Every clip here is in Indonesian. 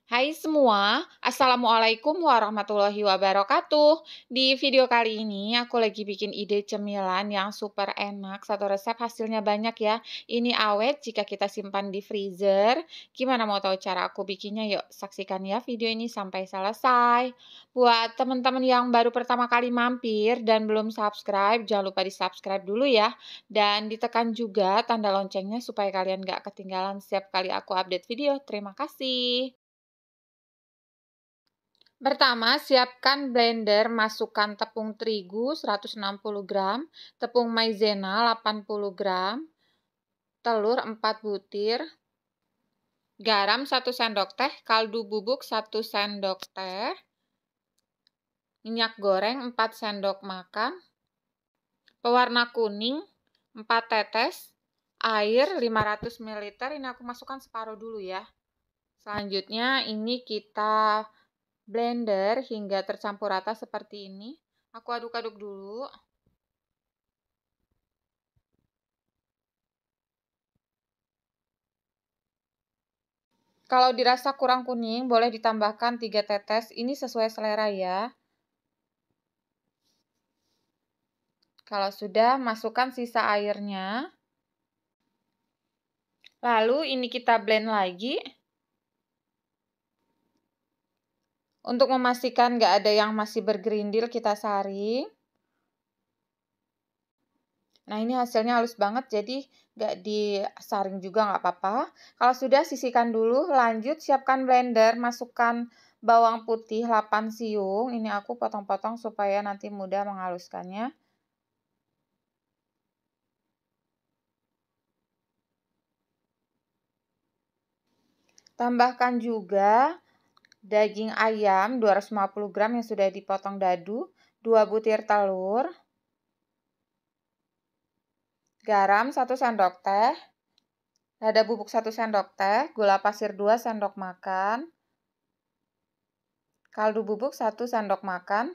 Hai semua, Assalamualaikum warahmatullahi wabarakatuh. Di video kali ini aku lagi bikin ide cemilan yang super enak. Satu resep hasilnya banyak ya. Ini awet jika kita simpan di freezer. Gimana mau tahu cara aku bikinnya? Yuk saksikan ya video ini sampai selesai. Buat teman-teman yang baru pertama kali mampir dan belum subscribe, jangan lupa di subscribe dulu ya. Dan ditekan juga tanda loncengnya supaya kalian gak ketinggalan setiap kali aku update video. Terima kasih. Pertama, siapkan blender, masukkan tepung terigu 160 gram, tepung maizena 80 gram, telur 4 butir, garam 1 sendok teh, kaldu bubuk 1 sendok teh, minyak goreng 4 sendok makan, pewarna kuning 4 tetes, air 500 ml. Ini aku masukkan separuh dulu ya. Selanjutnya ini kita blender hingga tercampur rata seperti ini. Aku aduk-aduk dulu. Kalau dirasa kurang kuning, boleh ditambahkan 3 tetes. Ini sesuai selera ya. Kalau sudah, masukkan sisa airnya. Lalu ini kita blend lagi. Untuk memastikan nggak ada yang masih bergerindil, kita saring. Nah, ini hasilnya halus banget, jadi nggak disaring juga nggak apa-apa. Kalau sudah, sisihkan dulu. Lanjut, siapkan blender, masukkan bawang putih 8 siung. Ini aku potong-potong supaya nanti mudah menghaluskannya. Tambahkan juga daging ayam 250 gram yang sudah dipotong dadu, 2 butir telur, garam 1 sendok teh, lada bubuk 1 sendok teh, gula pasir 2 sendok makan, kaldu bubuk 1 sendok makan.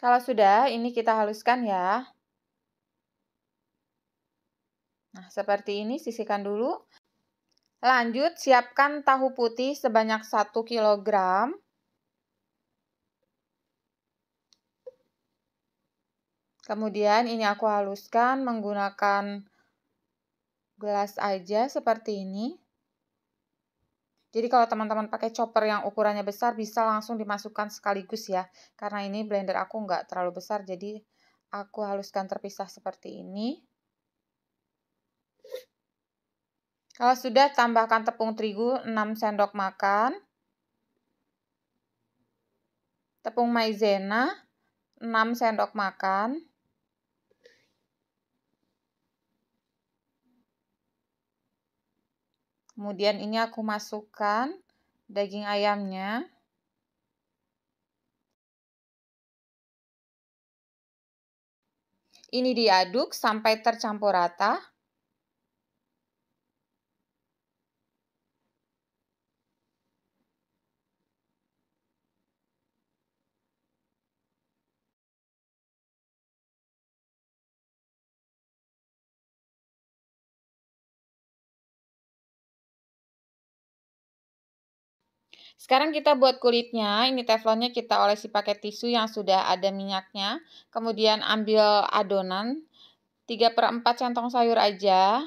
Kalau sudah, ini kita haluskan ya. Nah, seperti ini, sisihkan dulu. Lanjut, siapkan tahu putih sebanyak 1 kg. Kemudian ini aku haluskan menggunakan gelas aja seperti ini. Jadi kalau teman-teman pakai chopper yang ukurannya besar, bisa langsung dimasukkan sekaligus ya. Karena ini blender aku nggak terlalu besar, jadi aku haluskan terpisah seperti ini. Kalau sudah, tambahkan tepung terigu 6 sendok makan. Tepung maizena 6 sendok makan. Kemudian ini aku masukkan daging ayamnya. Ini diaduk sampai tercampur rata. Sekarang kita buat kulitnya. Ini teflonnya kita olesi pakai tisu yang sudah ada minyaknya. Kemudian ambil adonan 3/4 centong sayur aja.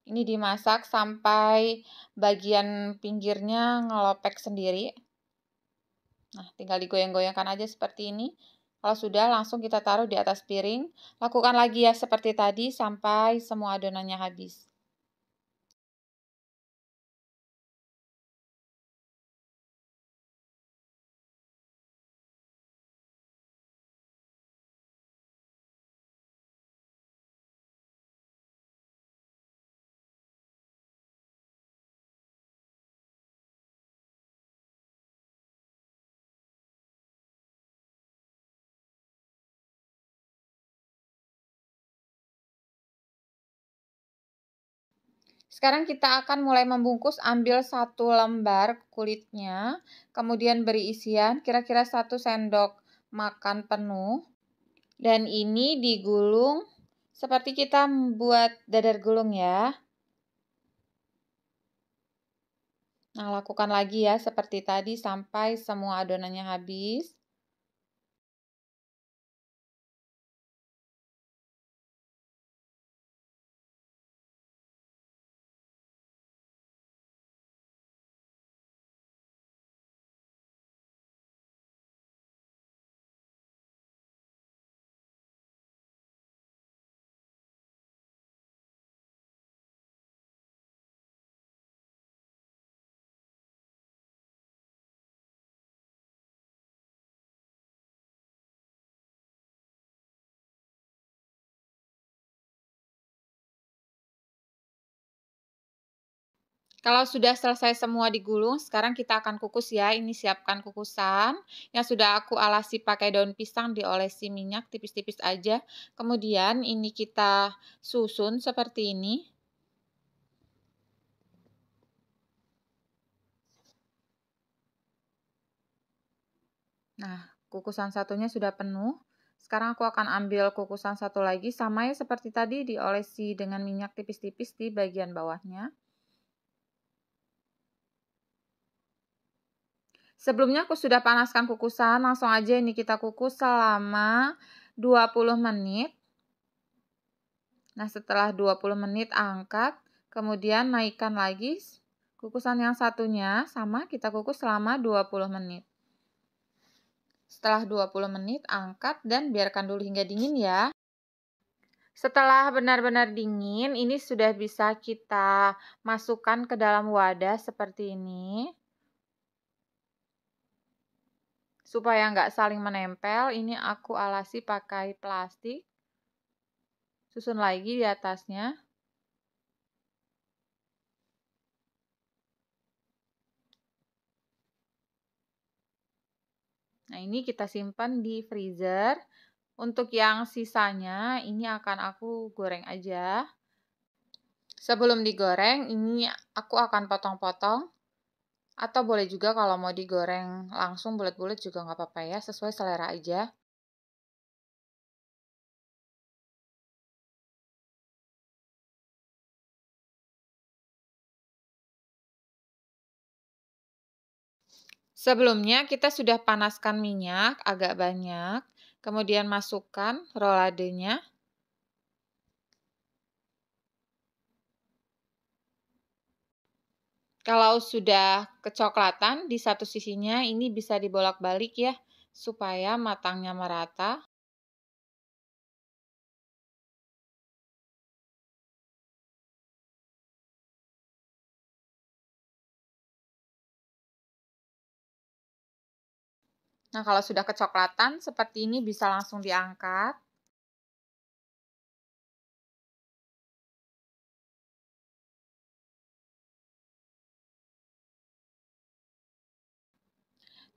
Ini dimasak sampai bagian pinggirnya ngelopek sendiri. Nah, tinggal digoyang-goyangkan aja seperti ini. Kalau sudah, langsung kita taruh di atas piring. Lakukan lagi ya seperti tadi sampai semua adonannya habis. Sekarang kita akan mulai membungkus. Ambil 1 lembar kulitnya, kemudian beri isian kira-kira 1 sendok makan penuh. Dan ini digulung seperti kita membuat dadar gulung ya. Nah, lakukan lagi ya seperti tadi sampai semua adonannya habis. Kalau sudah selesai semua digulung, sekarang kita akan kukus ya. Ini siapkan kukusan yang sudah aku alasi pakai daun pisang, diolesi minyak tipis-tipis aja. Kemudian ini kita susun seperti ini. Nah, kukusan satunya sudah penuh. Sekarang aku akan ambil kukusan satu lagi, sama ya seperti tadi, diolesi dengan minyak tipis-tipis di bagian bawahnya. Sebelumnya aku sudah panaskan kukusan, langsung aja ini kita kukus selama 20 menit. Nah, setelah 20 menit angkat, kemudian naikkan lagi kukusan yang satunya, sama kita kukus selama 20 menit. Setelah 20 menit angkat dan biarkan dulu hingga dingin ya. Setelah benar-benar dingin, ini sudah bisa kita masukkan ke dalam wadah seperti ini. Supaya nggak saling menempel, ini aku alasi pakai plastik. Susun lagi di atasnya. Nah, ini kita simpan di freezer. Untuk yang sisanya, ini akan aku goreng aja. Sebelum digoreng, ini aku akan potong-potong. Atau boleh juga kalau mau digoreng langsung bulat-bulat juga nggak apa-apa ya, sesuai selera aja. Sebelumnya kita sudah panaskan minyak agak banyak, kemudian masukkan roladenya. Kalau sudah kecoklatan di satu sisinya, ini bisa dibolak-balik ya, supaya matangnya merata. Nah, kalau sudah kecoklatan seperti ini bisa langsung diangkat.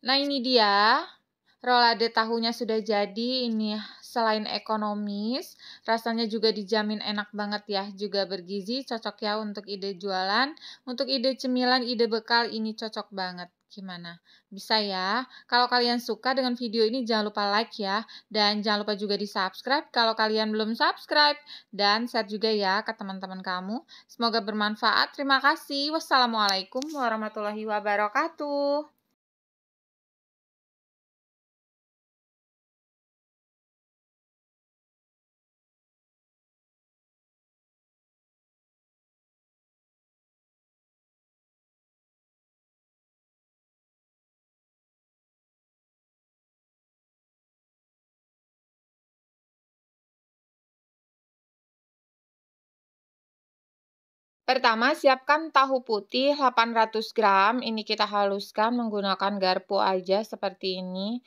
Nah, ini dia. Rolade tahunya sudah jadi. Ini selain ekonomis, rasanya juga dijamin enak banget ya. Juga bergizi, cocok ya untuk ide jualan. Untuk ide cemilan, ide bekal, ini cocok banget. Gimana? Bisa ya? Kalau kalian suka dengan video ini, jangan lupa like ya. Dan jangan lupa juga di-subscribe kalau kalian belum subscribe. Dan share juga ya ke teman-teman kamu. Semoga bermanfaat. Terima kasih. Wassalamualaikum warahmatullahi wabarakatuh. Pertama, siapkan tahu putih 800 gram. Ini kita haluskan menggunakan garpu aja seperti ini.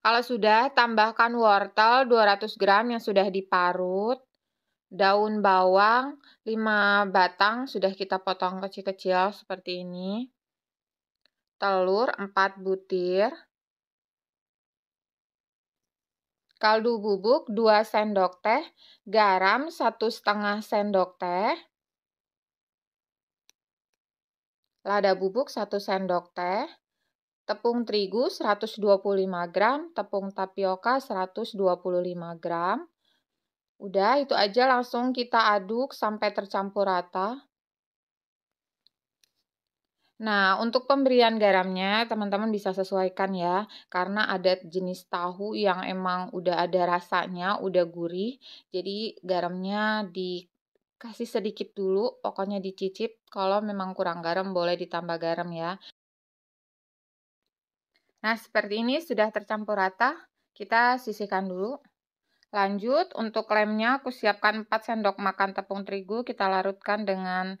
Kalau sudah, tambahkan wortel 200 gram yang sudah diparut. Daun bawang 5 batang sudah kita potong kecil-kecil seperti ini. Telur 4 butir. Kaldu bubuk 2 sendok teh. Garam 1,5 sendok teh. lada bubuk 1 sendok teh, tepung terigu 125 gram, tepung tapioka 125 gram. Udah, itu aja, langsung kita aduk sampai tercampur rata. Nah, untuk pemberian garamnya teman-teman bisa sesuaikan ya, karena ada jenis tahu yang emang udah ada rasanya, udah gurih, jadi garamnya dikasih sedikit dulu, pokoknya dicicip, kalau memang kurang garam boleh ditambah garam ya. Nah, seperti ini sudah tercampur rata, kita sisihkan dulu. Lanjut, untuk lemnya aku siapkan 4 sendok makan tepung terigu, kita larutkan dengan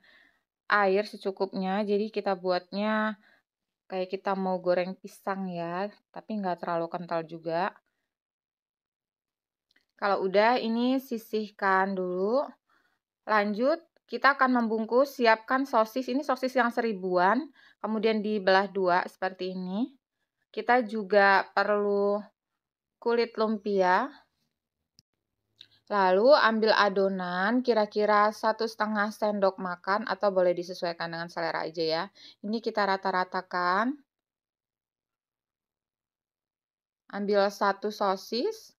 air secukupnya, jadi kita buatnya kayak kita mau goreng pisang ya, tapi nggak terlalu kental juga. Kalau udah, ini sisihkan dulu. Lanjut, kita akan membungkus, siapkan sosis. Ini sosis yang 1000-an, kemudian dibelah 2 seperti ini. Kita juga perlu kulit lumpia. Lalu ambil adonan kira-kira 1,5 sendok makan atau boleh disesuaikan dengan selera aja ya. Ini kita rata-ratakan. Ambil 1 sosis.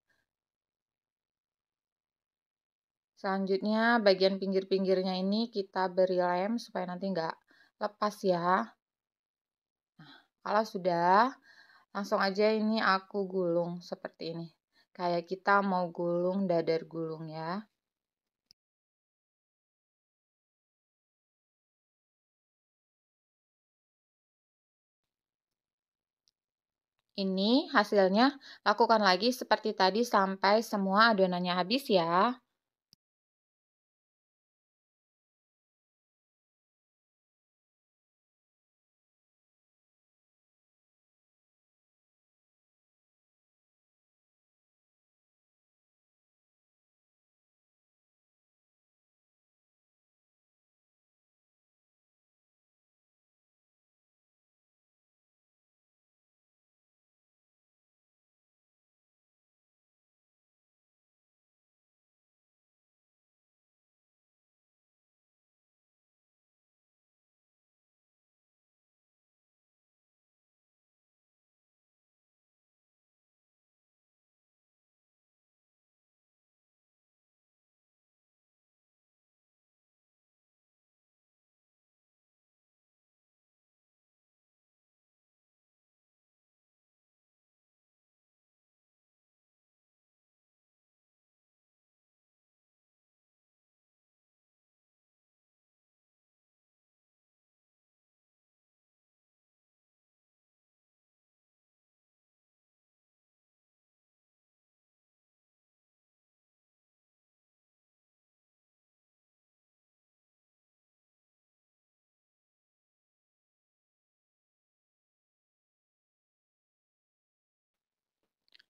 Selanjutnya bagian pinggir-pinggirnya ini kita beri lem supaya nanti nggak lepas ya. Nah, kalau sudah, langsung aja ini aku gulung seperti ini. Kayak kita mau gulung dadar gulung ya. Ini hasilnya, lakukan lagi seperti tadi sampai semua adonannya habis ya.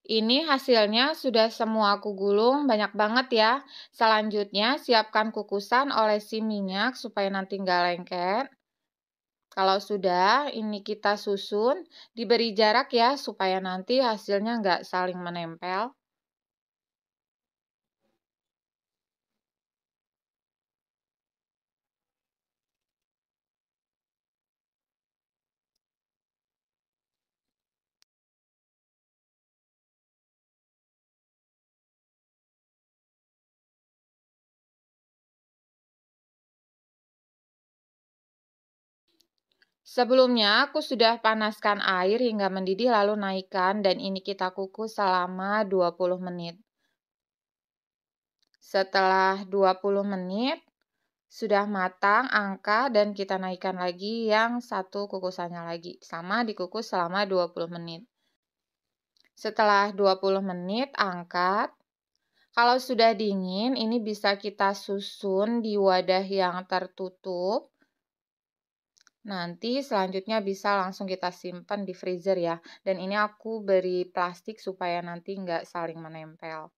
Ini hasilnya sudah semua aku gulung, banyak banget ya. Selanjutnya siapkan kukusan, olesi minyak supaya nanti nggak lengket. Kalau sudah, ini kita susun, diberi jarak ya supaya nanti hasilnya nggak saling menempel. Sebelumnya, aku sudah panaskan air hingga mendidih lalu naikkan dan ini kita kukus selama 20 menit. Setelah 20 menit, sudah matang, angkat dan kita naikkan lagi yang satu kukusannya lagi. Sama dikukus selama 20 menit. Setelah 20 menit, angkat. Kalau sudah dingin, ini bisa kita susun di wadah yang tertutup. Nanti selanjutnya bisa langsung kita simpan di freezer ya. Dan ini aku beri plastik supaya nanti nggak saling menempel.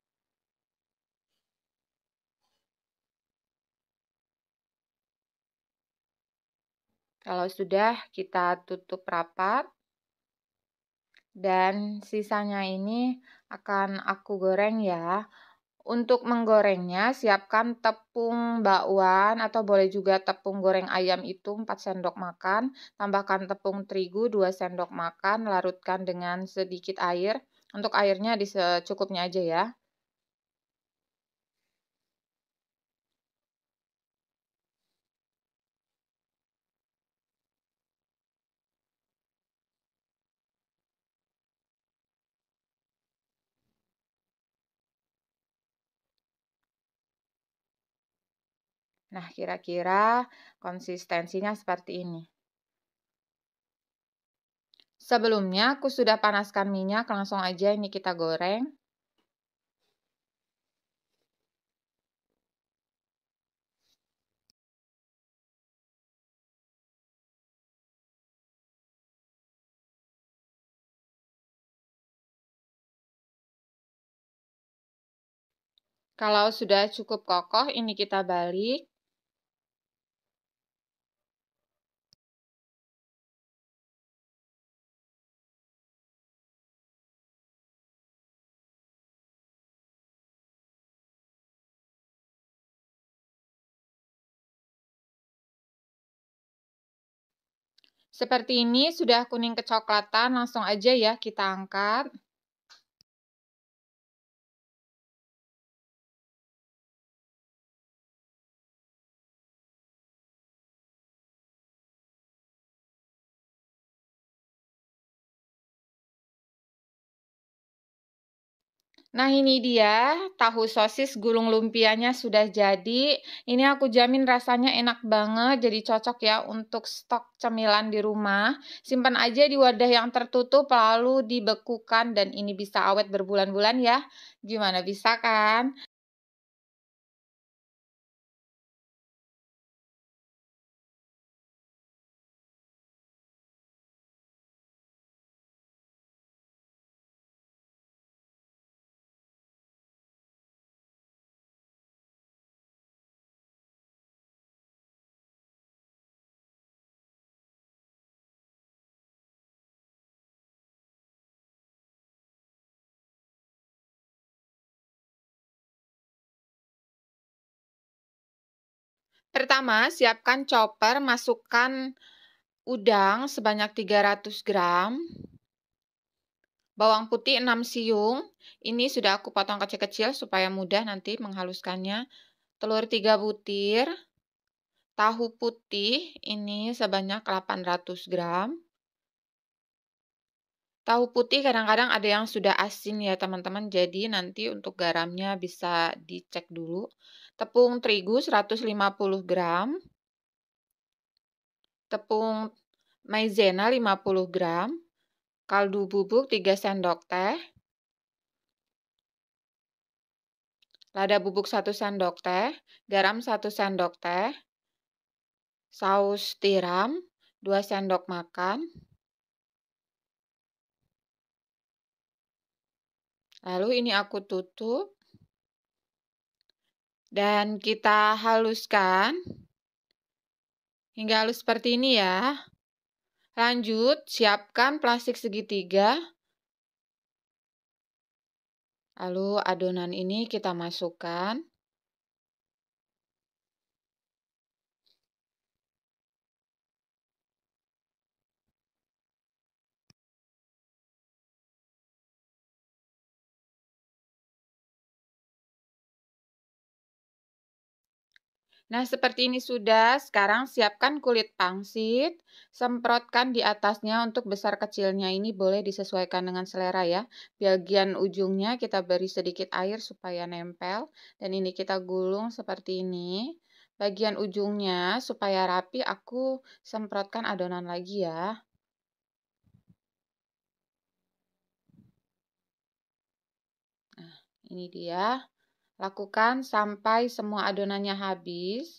Kalau sudah, kita tutup rapat. Dan sisanya ini akan aku goreng ya. Untuk menggorengnya, siapkan tepung bakwan atau boleh juga tepung goreng ayam itu 4 sendok makan. Tambahkan tepung terigu 2 sendok makan, larutkan dengan sedikit air. Untuk airnya secukupnya aja ya. Nah, kira-kira konsistensinya seperti ini. Sebelumnya aku sudah panaskan minyak, langsung aja ini kita goreng. Kalau sudah cukup kokoh, ini kita balik. Seperti ini sudah kuning kecoklatan, langsung aja ya kita angkat. Nah, ini dia tahu sosis gulung lumpianya sudah jadi. Ini aku jamin rasanya enak banget, jadi cocok ya untuk stok cemilan di rumah. Simpan aja di wadah yang tertutup lalu dibekukan dan ini bisa awet berbulan-bulan ya. Gimana, bisa kan? Pertama, siapkan chopper, masukkan udang sebanyak 300 gram, bawang putih 6 siung, ini sudah aku potong kecil-kecil supaya mudah nanti menghaluskannya, telur 3 butir, tahu putih ini sebanyak 800 gram. Tahu putih kadang-kadang ada yang sudah asin ya teman-teman, jadi nanti untuk garamnya bisa dicek dulu. Tepung terigu 150 gram, tepung maizena 50 gram, kaldu bubuk 3 sendok teh, lada bubuk 1 sendok teh, garam 1 sendok teh, saus tiram 2 sendok makan, lalu ini aku tutup, dan kita haluskan hingga halus seperti ini ya. Lanjut, siapkan plastik segitiga. Lalu adonan ini kita masukkan. Nah, seperti ini sudah. Sekarang siapkan kulit pangsit. Semprotkan di atasnya, untuk besar kecilnya ini boleh disesuaikan dengan selera ya. Bagian ujungnya kita beri sedikit air supaya nempel. Dan ini kita gulung seperti ini. Bagian ujungnya supaya rapi, aku semprotkan adonan lagi ya. Nah, ini dia. Lakukan sampai semua adonannya habis.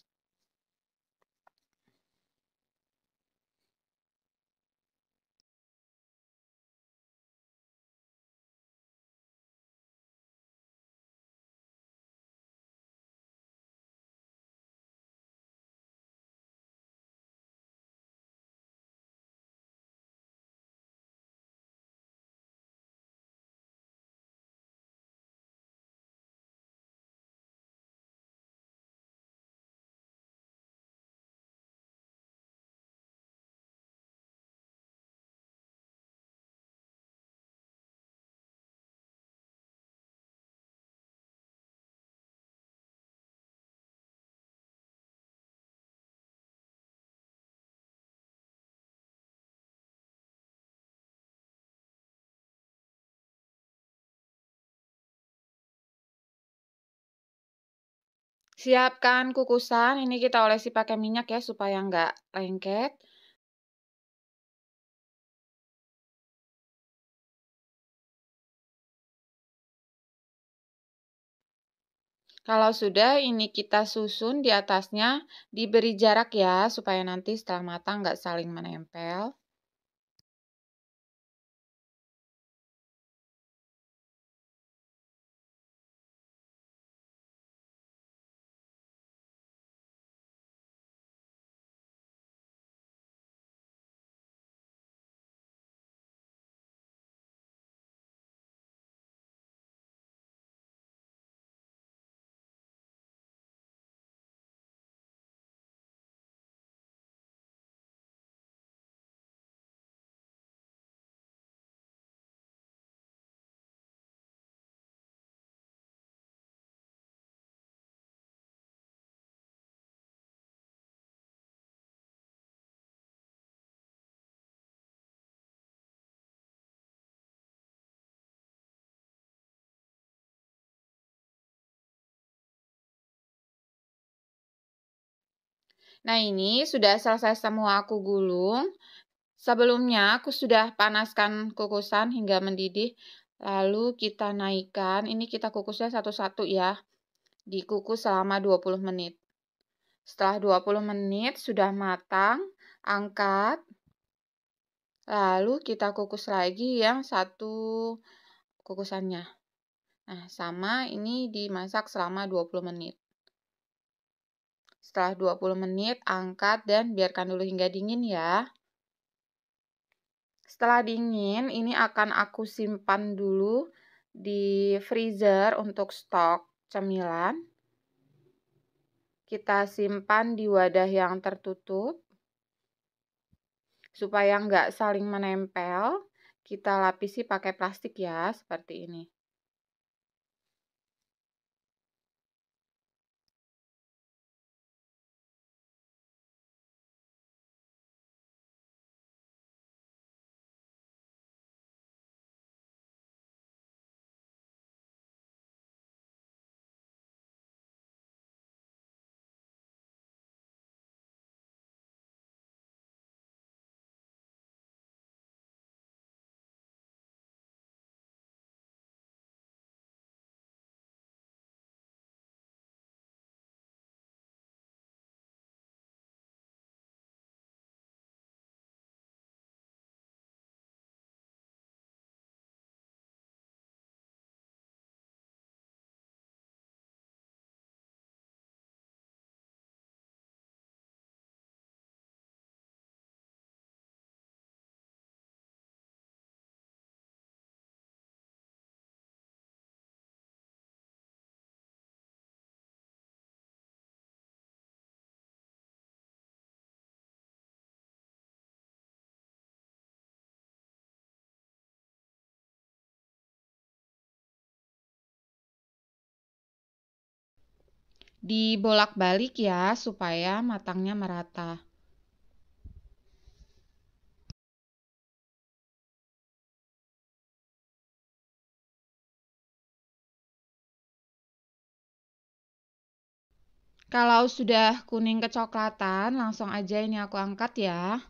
Siapkan kukusan, ini kita olesi pakai minyak ya supaya nggak lengket. Kalau sudah, ini kita susun di atasnya, diberi jarak ya, supaya nanti setelah matang nggak saling menempel. Nah, ini sudah selesai semua aku gulung. Sebelumnya aku sudah panaskan kukusan hingga mendidih. Lalu kita naikkan, ini kita kukusnya satu-satu ya. Dikukus selama 20 menit. Setelah 20 menit sudah matang, angkat. Lalu kita kukus lagi yang satu kukusannya. Nah, sama ini dimasak selama 20 menit. Setelah 20 menit, angkat dan biarkan dulu hingga dingin ya. Setelah dingin, ini akan aku simpan dulu di freezer untuk stok cemilan. Kita simpan di wadah yang tertutup. Supaya nggak saling menempel, kita lapisi pakai plastik ya, seperti ini. Dibolak-balik ya, supaya matangnya merata. Kalau sudah kuning kecoklatan, langsung aja ini aku angkat ya.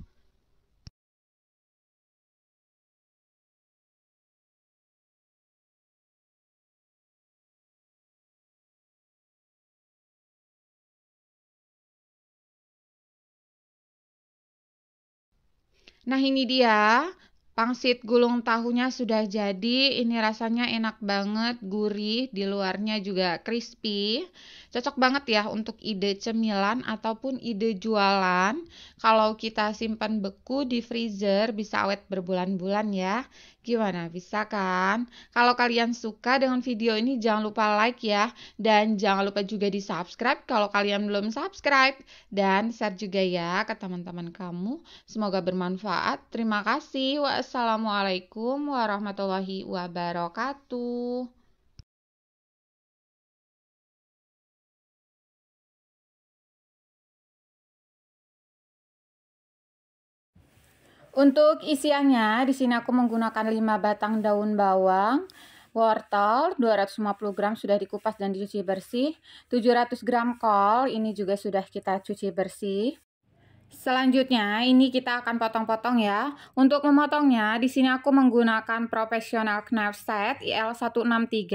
Nah, ini dia. Pangsit gulung tahunya sudah jadi. Ini rasanya enak banget, gurih, di luarnya juga crispy. Cocok banget ya untuk ide cemilan ataupun ide jualan. Kalau kita simpan beku di freezer bisa awet berbulan-bulan ya. Gimana? Bisa kan? Kalau kalian suka dengan video ini jangan lupa like ya. Dan jangan lupa juga di subscribe kalau kalian belum subscribe. Dan share juga ya ke teman-teman kamu. Semoga bermanfaat. Terima kasih. Wassalamualaikum warahmatullahi wabarakatuh. Untuk isiannya, di sini aku menggunakan 5 batang daun bawang, Wortel 250 gram sudah dikupas dan dicuci bersih. 700 gram kol ini juga sudah kita cuci bersih. Selanjutnya ini kita akan potong-potong ya. Untuk memotongnya di sini aku menggunakan Professional Knife Set IL163.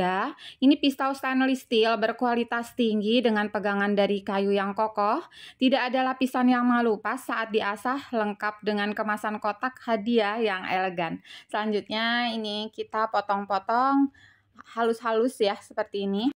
Ini pisau stainless steel berkualitas tinggi dengan pegangan dari kayu yang kokoh. Tidak ada lapisan yang melupas saat diasah, lengkap dengan kemasan kotak hadiah yang elegan. Selanjutnya ini kita potong-potong halus-halus ya seperti ini.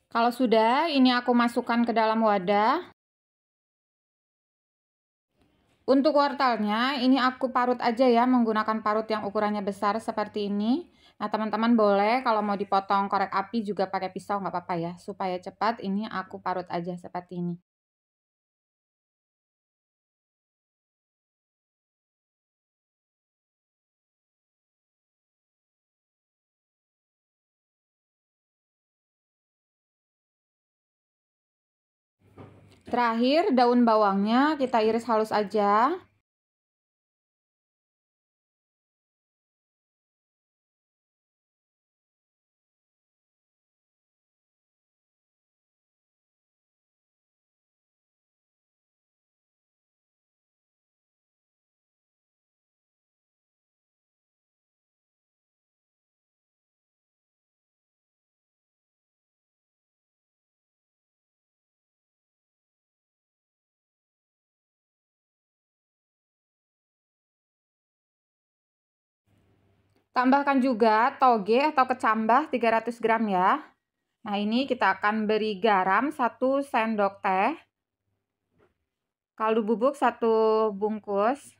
Kalau sudah, ini aku masukkan ke dalam wadah. Untuk wortelnya, ini aku parut aja ya, menggunakan parut yang ukurannya besar seperti ini. Nah, teman-teman boleh kalau mau dipotong korek api juga pakai pisau, nggak apa-apa ya. Supaya cepat, ini aku parut aja seperti ini. Terakhir, daun bawangnya kita iris halus aja. Tambahkan juga toge atau kecambah 300 gram ya. Nah, ini kita akan beri garam 1 sendok teh. Kaldu bubuk 1 bungkus.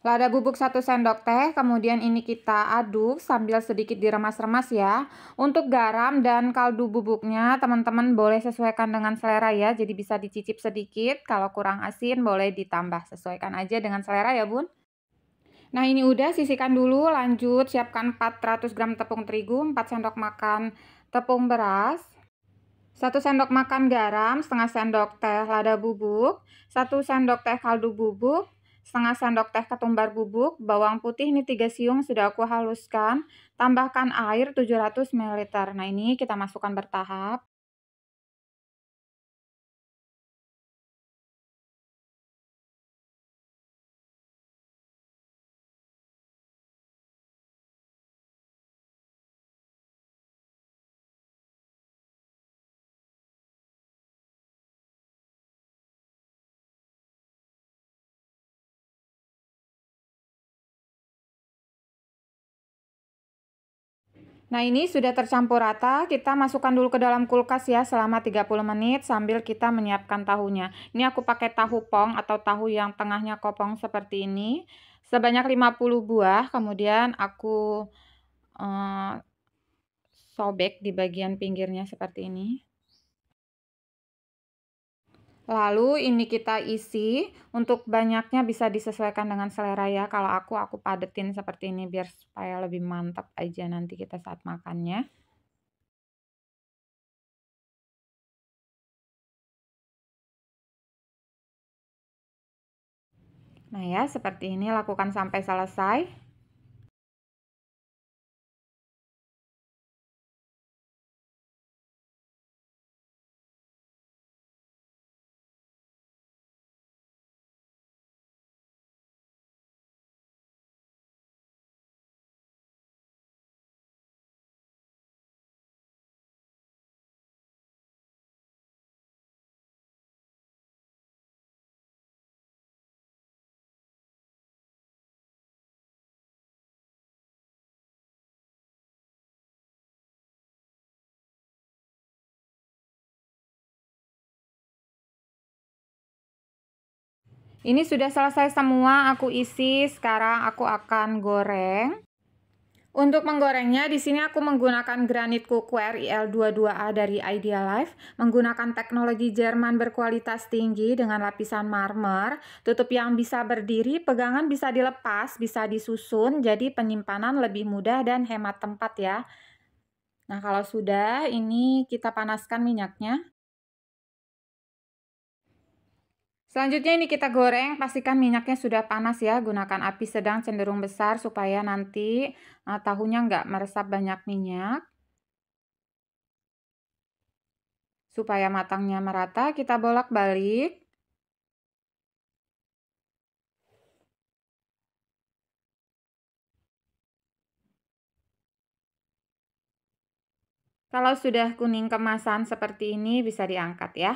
Lada bubuk 1 sendok teh, kemudian ini kita aduk sambil sedikit diremas-remas ya. Untuk garam dan kaldu bubuknya teman-teman boleh sesuaikan dengan selera ya, jadi bisa dicicip sedikit, kalau kurang asin boleh ditambah, sesuaikan aja dengan selera ya bun. Nah ini udah, sisihkan dulu, lanjut siapkan 400 gram tepung terigu, 4 sendok makan tepung beras, 1 sendok makan garam, setengah sendok teh lada bubuk, 1 sendok teh kaldu bubuk, setengah sendok teh ketumbar bubuk, bawang putih ini 3 siung sudah aku haluskan, tambahkan air 700 ml. Nah ini kita masukkan bertahap. Nah ini sudah tercampur rata, kita masukkan dulu ke dalam kulkas ya selama 30 menit sambil kita menyiapkan tahunya. Ini aku pakai tahu pong atau tahu yang tengahnya kopong seperti ini. Sebanyak 50 buah, kemudian aku sobek di bagian pinggirnya seperti ini. Lalu ini kita isi, untuk banyaknya bisa disesuaikan dengan selera ya. Kalau aku padetin seperti ini biar supaya lebih mantap aja nanti kita saat makannya. Nah ya, seperti ini lakukan sampai selesai. Ini sudah selesai semua aku isi, sekarang aku akan goreng. Untuk menggorengnya, di sini aku menggunakan granit cookware IL22A dari Idealife, menggunakan teknologi Jerman berkualitas tinggi dengan lapisan marmer, tutup yang bisa berdiri, pegangan bisa dilepas, bisa disusun, jadi penyimpanan lebih mudah dan hemat tempat ya. Nah, kalau sudah, ini kita panaskan minyaknya. Selanjutnya ini kita goreng, pastikan minyaknya sudah panas ya, gunakan api sedang cenderung besar supaya nanti tahunya nggak meresap banyak minyak. Supaya matangnya merata, kita bolak-balik. Kalau sudah kuning kemasan seperti ini, bisa diangkat ya.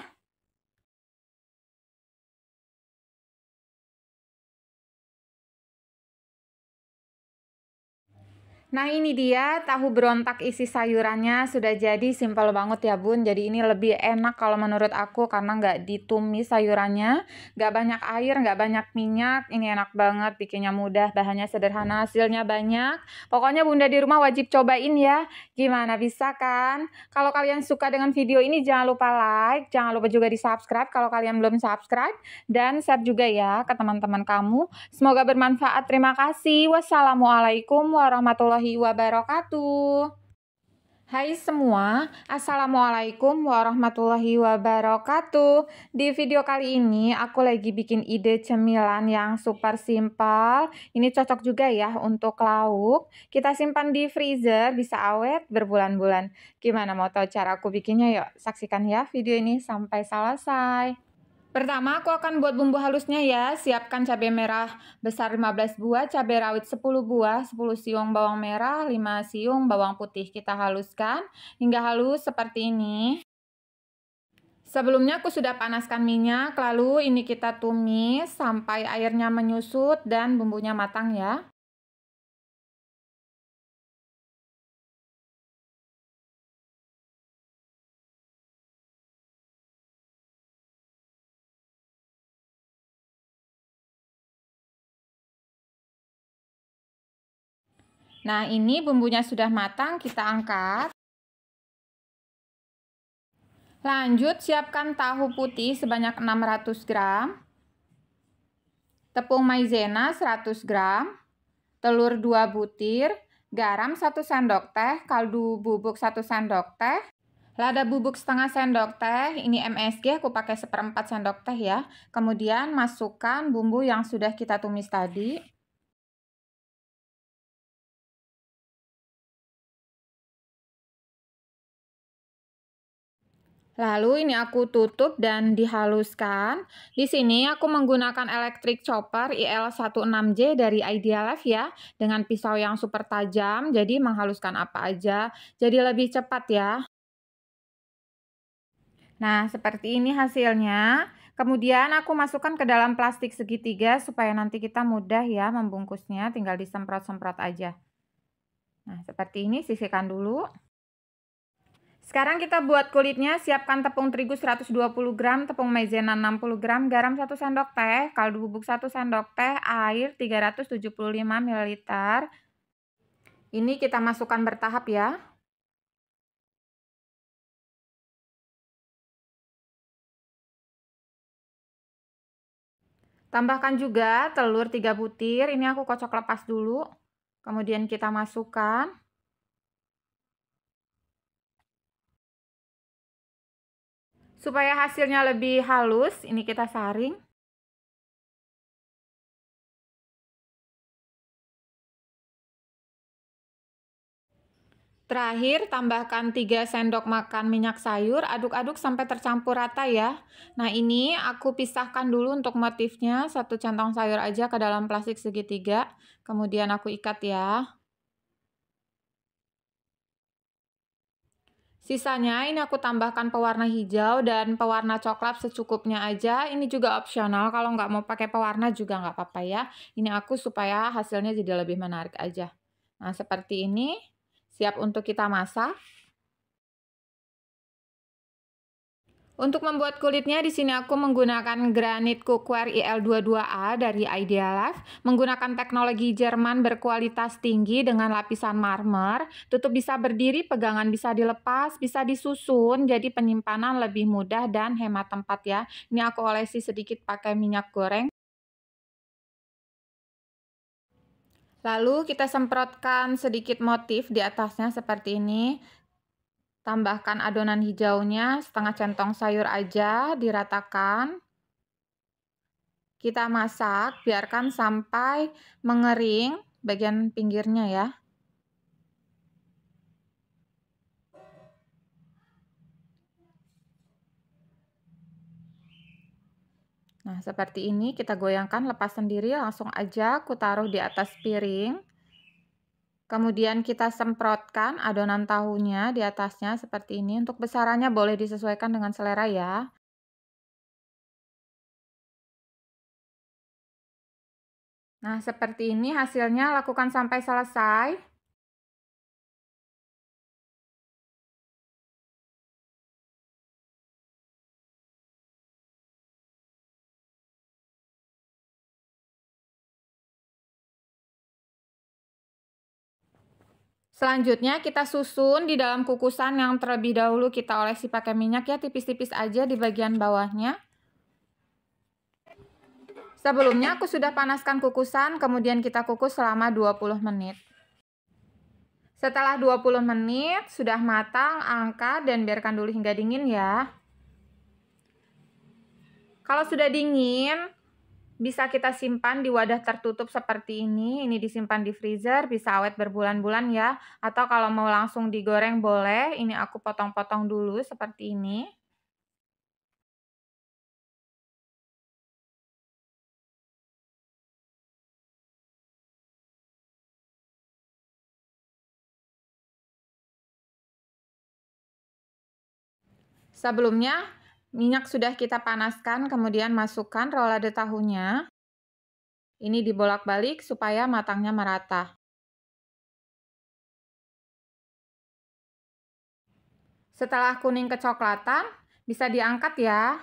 Nah, ini dia tahu berontak isi sayurannya sudah jadi, simpel banget ya bun. Jadi ini lebih enak kalau menurut aku karena nggak ditumis sayurannya, nggak banyak air, nggak banyak minyak. Ini enak banget, bikinnya mudah, bahannya sederhana, hasilnya banyak. Pokoknya bunda di rumah wajib cobain ya. Gimana, bisa kan? Kalau kalian suka dengan video ini jangan lupa like, jangan lupa juga di subscribe kalau kalian belum subscribe. Dan share juga ya ke teman-teman kamu. Semoga bermanfaat. Terima kasih. Wassalamualaikum warahmatullahi wabarakatuh. Hai semua, Assalamualaikum warahmatullahi wabarakatuh. Di video kali ini aku lagi bikin ide cemilan yang super simpel. Ini cocok juga ya untuk lauk. Kita simpan di freezer, bisa awet berbulan-bulan. Gimana, mau tahu cara aku bikinnya? Yuk saksikan ya video ini sampai selesai. Pertama, aku akan buat bumbu halusnya ya. Siapkan cabai merah besar 15 buah, cabai rawit 10 buah, 10 siung bawang merah, 5 siung bawang putih. Kita haluskan hingga halus seperti ini. Sebelumnya aku sudah panaskan minyak, lalu ini kita tumis sampai airnya menyusut dan bumbunya matang ya. Nah, ini bumbunya sudah matang, kita angkat. Lanjut, siapkan tahu putih sebanyak 600 gram, tepung maizena 100 gram, telur 2 butir, garam 1 sendok teh, kaldu bubuk 1 sendok teh, lada bubuk setengah sendok teh, ini MSG aku pakai 1/4 sendok teh ya. Kemudian masukkan bumbu yang sudah kita tumis tadi. Lalu ini aku tutup dan dihaluskan. Di sini aku menggunakan electric chopper IL16J dari Idealife ya, dengan pisau yang super tajam, jadi menghaluskan apa aja, jadi lebih cepat ya. Nah, seperti ini hasilnya. Kemudian aku masukkan ke dalam plastik segitiga supaya nanti kita mudah ya membungkusnya, tinggal disemprot-semprot aja. Nah, seperti ini, sisihkan dulu. Sekarang kita buat kulitnya. Siapkan tepung terigu 120 gram, tepung maizena 60 gram, garam 1 sendok teh, kaldu bubuk 1 sendok teh, air 375 ml. Ini kita masukkan bertahap ya. Tambahkan juga telur 3 butir, ini aku kocok lepas dulu. Kemudian kita masukkan. Supaya hasilnya lebih halus, ini kita saring. Terakhir, tambahkan 3 sendok makan minyak sayur, aduk-aduk sampai tercampur rata ya. Nah, ini aku pisahkan dulu untuk motifnya, 1 centong sayur aja ke dalam plastik segitiga. Kemudian aku ikat ya. Sisanya ini aku tambahkan pewarna hijau dan pewarna coklat secukupnya aja. Ini juga opsional, kalau nggak mau pakai pewarna juga nggak apa-apa ya. Ini aku supaya hasilnya jadi lebih menarik aja. Nah, seperti ini. Siap untuk kita masak. Untuk membuat kulitnya di sini aku menggunakan granit cookware IL22A dari Idealife, menggunakan teknologi Jerman berkualitas tinggi dengan lapisan marmer. Tutup bisa berdiri, pegangan bisa dilepas, bisa disusun, jadi penyimpanan lebih mudah dan hemat tempat ya. Ini aku olesi sedikit pakai minyak goreng. Lalu kita semprotkan sedikit motif di atasnya seperti ini. Tambahkan adonan hijaunya, setengah centong sayur aja, diratakan. Kita masak, biarkan sampai mengering bagian pinggirnya ya. Nah, seperti ini kita goyangkan lepas sendiri, langsung aja aku taruh di atas piring. Kemudian kita semprotkan adonan tahunya di atasnya seperti ini. Untuk besarannya boleh disesuaikan dengan selera ya. Nah, seperti ini hasilnya, lakukan sampai selesai. Selanjutnya kita susun di dalam kukusan yang terlebih dahulu kita olesi pakai minyak ya, tipis-tipis aja di bagian bawahnya. Sebelumnya aku sudah panaskan kukusan, kemudian kita kukus selama 20 menit. Setelah 20 menit sudah matang, angkat dan biarkan dulu hingga dingin ya. Kalau sudah dingin, bisa kita simpan di wadah tertutup seperti ini. Ini disimpan di freezer, bisa awet berbulan-bulan ya. Atau kalau mau langsung digoreng boleh. Ini aku potong-potong dulu seperti ini. Sebelumnya, minyak sudah kita panaskan, kemudian masukkan rolade tahunya. Ini dibolak-balik supaya matangnya merata. Setelah kuning kecoklatan, bisa diangkat ya.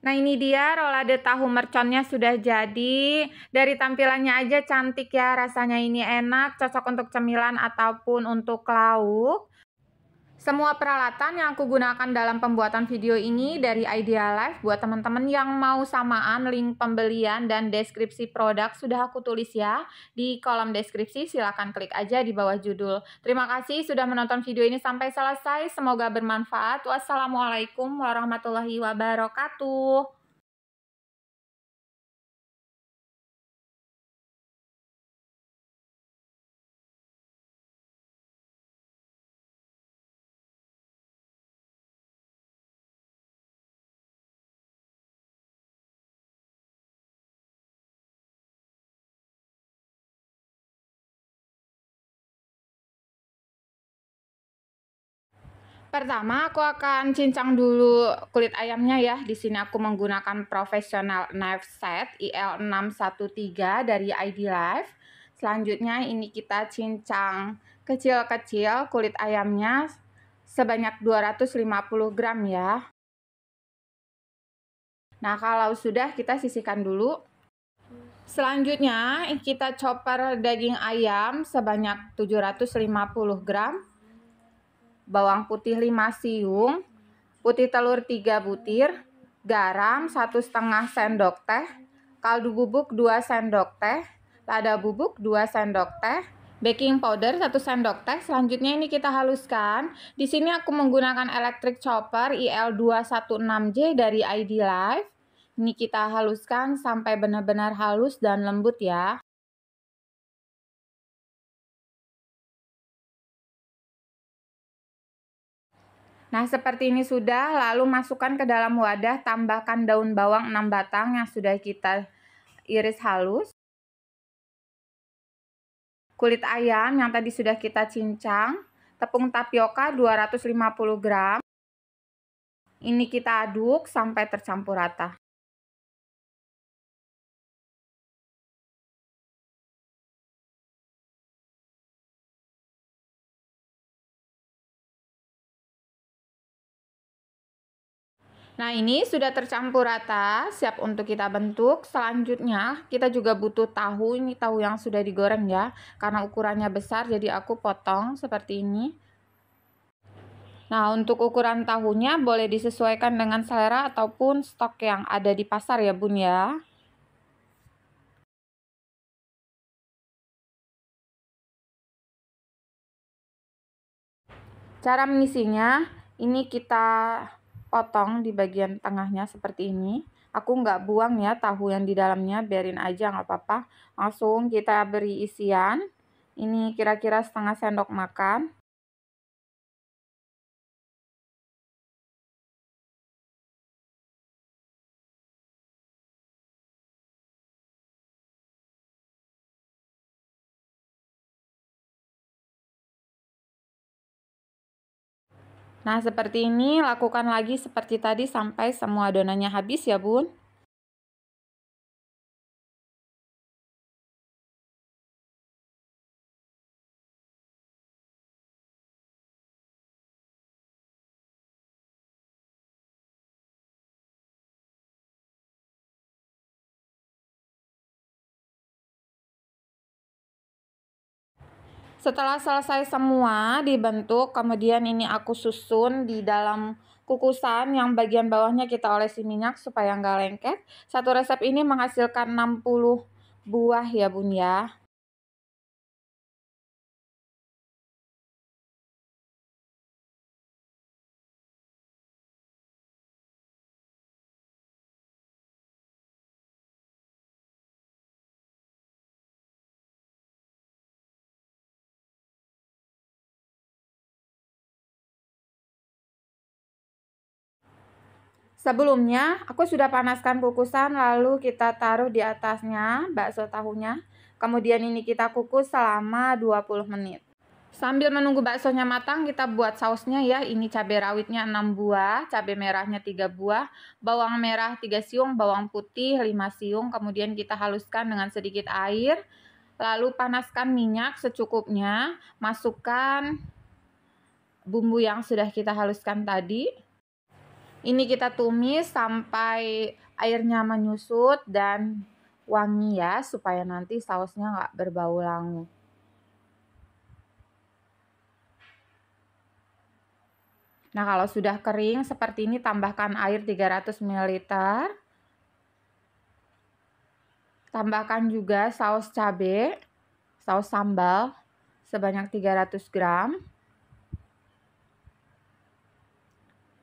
Nah, ini dia rolade tahu merconnya sudah jadi. Dari tampilannya aja cantik ya, rasanya ini enak, cocok untuk cemilan ataupun untuk lauk. Semua peralatan yang aku gunakan dalam pembuatan video ini dari Idealife. Buat teman-teman yang mau samaan, link pembelian dan deskripsi produk sudah aku tulis ya di kolom deskripsi. Silahkan klik aja di bawah judul. Terima kasih sudah menonton video ini sampai selesai. Semoga bermanfaat. Wassalamualaikum warahmatullahi wabarakatuh. Pertama, aku akan cincang dulu kulit ayamnya ya. Di sini aku menggunakan Professional Knife Set IL613 dari Idealife. Selanjutnya ini kita cincang kecil-kecil kulit ayamnya sebanyak 250 gram ya. Nah, kalau sudah kita sisihkan dulu. Selanjutnya kita chopper daging ayam sebanyak 750 gram. Bawang putih 5 siung, putih telur 3 butir, garam 1,5 sendok teh, kaldu bubuk 2 sendok teh, lada bubuk 2 sendok teh, baking powder 1 sendok teh. Selanjutnya ini kita haluskan. Di sini aku menggunakan electric chopper IL216J dari Idealife. Ini kita haluskan sampai benar-benar halus dan lembut ya. Nah, seperti ini sudah, lalu masukkan ke dalam wadah, tambahkan daun bawang 6 batang yang sudah kita iris halus. Kulit ayam yang tadi sudah kita cincang, tepung tapioka 250 gram. Ini kita aduk sampai tercampur rata. Nah, ini sudah tercampur rata, siap untuk kita bentuk. Selanjutnya, kita juga butuh tahu. Ini tahu yang sudah digoreng ya, karena ukurannya besar, jadi aku potong seperti ini. Nah, untuk ukuran tahunya boleh disesuaikan dengan selera ataupun stok yang ada di pasar ya, Bun ya. Cara mengisinya, ini kita potong di bagian tengahnya seperti ini. Aku nggak buang ya tahu yang di dalamnya, biarin aja nggak apa-apa. Langsung kita beri isian. Ini kira-kira setengah sendok makan. Nah, seperti ini, lakukan lagi seperti tadi sampai semua adonannya habis ya, Bun. Setelah selesai semua dibentuk, kemudian ini aku susun di dalam kukusan yang bagian bawahnya kita olesi minyak supaya nggak lengket. Satu resep ini menghasilkan 60 buah ya, Bun ya. Sebelumnya, aku sudah panaskan kukusan, lalu kita taruh di atasnya bakso tahunya. Kemudian ini kita kukus selama 20 menit. Sambil menunggu baksonya matang, kita buat sausnya ya. Ini cabai rawitnya 6 buah, cabai merahnya 3 buah, bawang merah 3 siung, bawang putih 5 siung. Kemudian kita haluskan dengan sedikit air. Lalu panaskan minyak secukupnya. Masukkan bumbu yang sudah kita haluskan tadi. Ini kita tumis sampai airnya menyusut dan wangi ya, supaya nanti sausnya nggak berbau langu. Nah, kalau sudah kering seperti ini, tambahkan air 300 ml. Tambahkan juga saus cabai, saus sambal sebanyak 300 gram.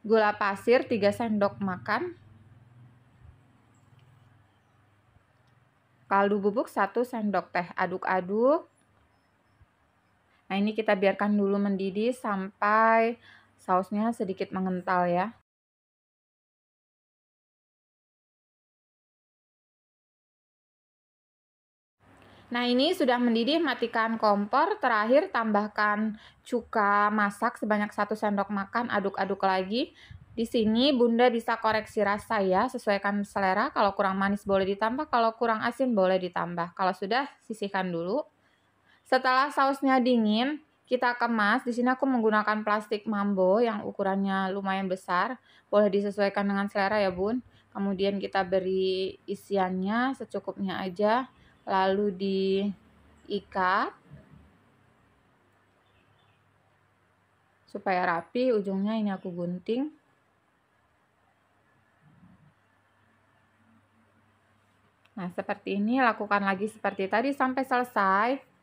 Gula pasir 3 sendok makan. Kaldu bubuk 1 sendok teh. Aduk-aduk. Nah, ini kita biarkan dulu mendidih sampai sausnya sedikit mengental ya. Nah, ini sudah mendidih, matikan kompor. Terakhir tambahkan cuka masak sebanyak 1 sendok makan, aduk-aduk lagi. Di sini Bunda bisa koreksi rasa ya, sesuaikan selera. Kalau kurang manis boleh ditambah, kalau kurang asin boleh ditambah. Kalau sudah, sisihkan dulu. Setelah sausnya dingin, kita kemas. Di sini aku menggunakan plastik Mambo yang ukurannya lumayan besar. Boleh disesuaikan dengan selera ya, Bun. Kemudian kita beri isiannya secukupnya aja, lalu diikat supaya rapi. Ujungnya ini aku gunting. Nah, seperti ini, lakukan lagi seperti tadi sampai selesai.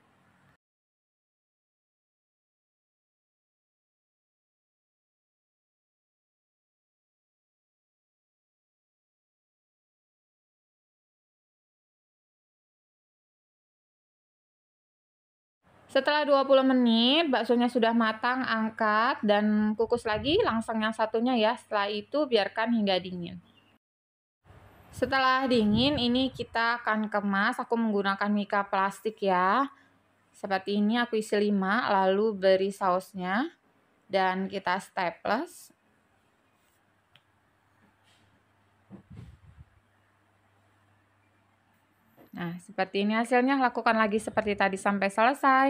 Setelah 20 menit, baksonya sudah matang, angkat dan kukus lagi langsung yang satunya ya. Setelah itu biarkan hingga dingin. Setelah dingin, ini kita akan kemas. Aku menggunakan mika plastik ya. Seperti ini aku isi 5, lalu beri sausnya dan kita staples. Nah, seperti ini hasilnya. Lakukan lagi seperti tadi sampai selesai.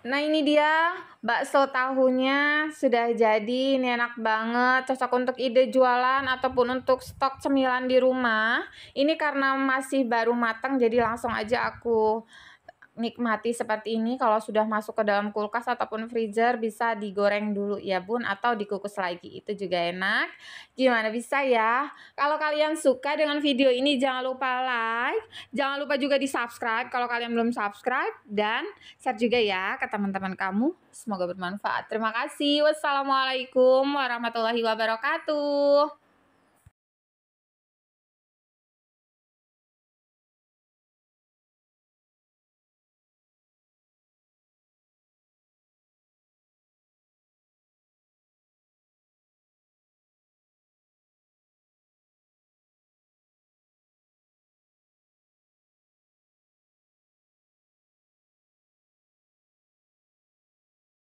Nah ini dia bakso tahunya sudah jadi, ini enak banget, cocok untuk ide jualan ataupun untuk stok cemilan di rumah. Ini karena masih baru matang jadi langsung aja aku nikmati seperti ini. Kalau sudah masuk ke dalam kulkas ataupun freezer bisa digoreng dulu ya bun, atau dikukus lagi, itu juga enak. Gimana, bisa ya? Kalau kalian suka dengan video ini jangan lupa like, jangan lupa juga di subscribe kalau kalian belum subscribe, dan share juga ya ke teman-teman kamu. Semoga bermanfaat. Terima kasih. Wassalamualaikum warahmatullahi wabarakatuh.